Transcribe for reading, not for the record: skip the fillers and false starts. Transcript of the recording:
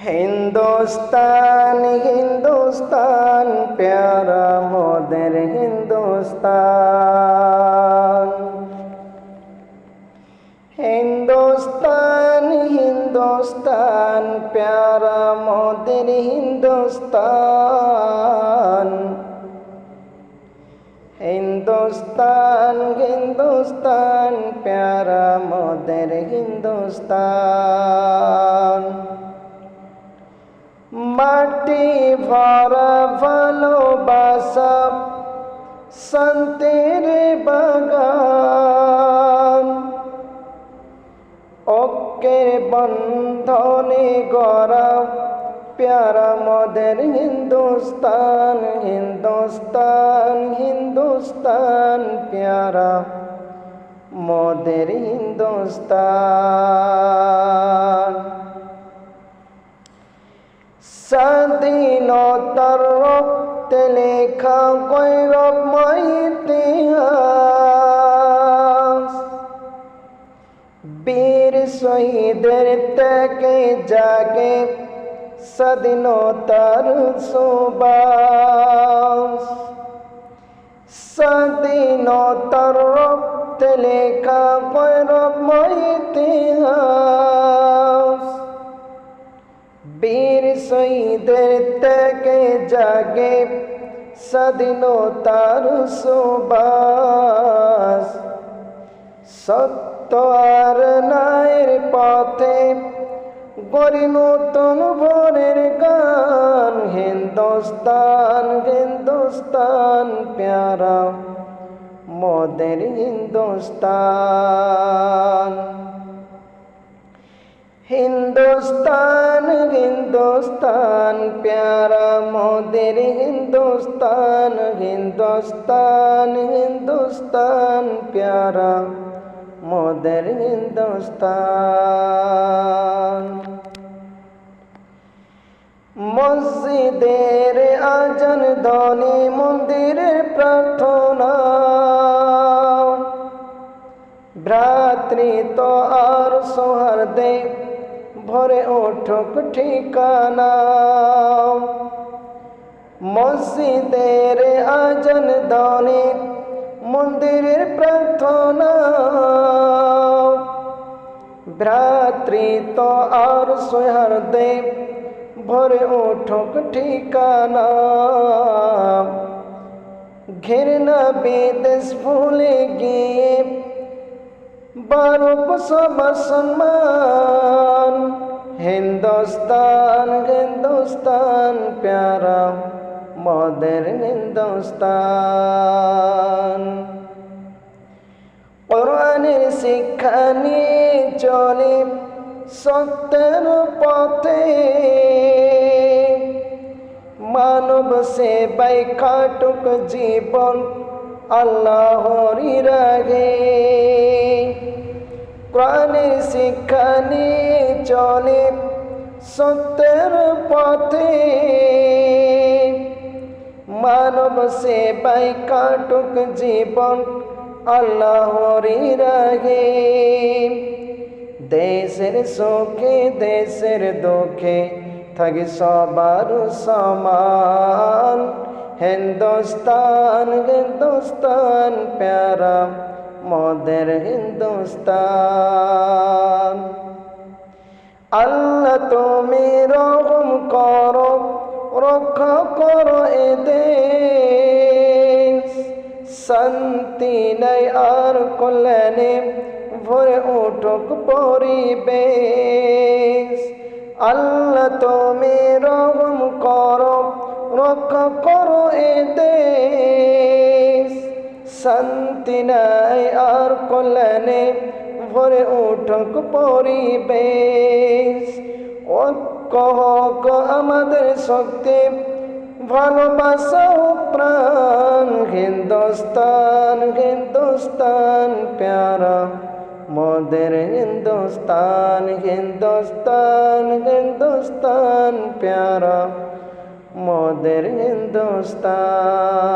हिंदुस्तान हिंदुस्तान प्यारा मोদের हिंदुस्तान हिंदुस्तान हिंदुस्तान प्यारा मोদের हिंदुस्तान हिंदुस्तान हिंदुस्तान प्यारा मोদের हिंदुस्तान মাটি ভরা ভালোবাসা শান্তির বাগান ঐক্যের বন্ধনে গড়া প্যারা মোদের হিন্দুস্তান হিন্দুস্তান হিন্দুস্তান প্যারা মোদের হিন্দুস্তান স্বাধীনতার রক্তে লেখা গৌরবময় ইতিহাস বীর শহীদের ত্যাগে জাগে স্বাধীনতার সুবাস স্বাধীনতার রক্তে লেখা গৌরবময় ইতিহাস বীর শহীদের ত্যাগে জাগে স্বাধীনতার সুবাস সত্য আর ন্যায়ের পথে গড়ি নতুন ভোরের গান হিন্দুস্তান হিন্দুস্তান প্যারা মোদের হিন্দুস্তান हिंदुस्तान हिंदुस्तान प्यारा मोদের हिंदुस्तान हिंदुस्तान हिंदुस्तान प्यारा मोদের हिंदुस्तान মসজিদের আজান ধ্বনি মন্দিরের প্রার্থনা ভ্রাতৃত্ব আর সৌহার্দে ভরে ওঠুক ঠিকানা মসজিদের আজান ধ্বনি মন্দিরের প্রার্থনা ভ্রাতৃত্ব আর সৌহার্দে ভরে ওঠুক ঠিকানা ঘৃণা বিদ্বেষ ভুলে গিয়ে বারুক সবার সম্মান হিন্দুস্তান হিন্দুস্তান প্যারা মোদের হিন্দুস্তান কোরআনের শিক্ষা নিয়ে চলে সত্যের পথে মানব সেবায় কাটুক জীবন আল্লাহর রাগে কোরআনের শিক্ষা নিয়ে চলে সত্যের পথে মানব সেবায় কাটুক জীবন আল্লাহর রাগে দেশের সুখে দেশের দুঃখে থাকি সবার সমান হিন্দুস্তান হিন্দুস্তান প্যারা মোদের হিন্দুস্তান আল্লাহ তুমি রহম করো রক্ষা করো এ দেশ শান্তি নাই আর কল্যাণে ভরে উঠুক পরিবেশ আল্লাহ তুমি রহম করো রক্ষা করো এ দেশ শান্তি নাই আর কল্যাণে ভরে উঠুক পরিবেশ ঐক্য হোক আমাদের শক্তি ভালোবাসা হোক প্রাণ হিন্দুস্তান হিন্দুস্তান প্যারা মোদের হিন্দুস্তান হিন্দুস্তান হিন্দুস্তান প্যারা মোদের হিন্দুস্তান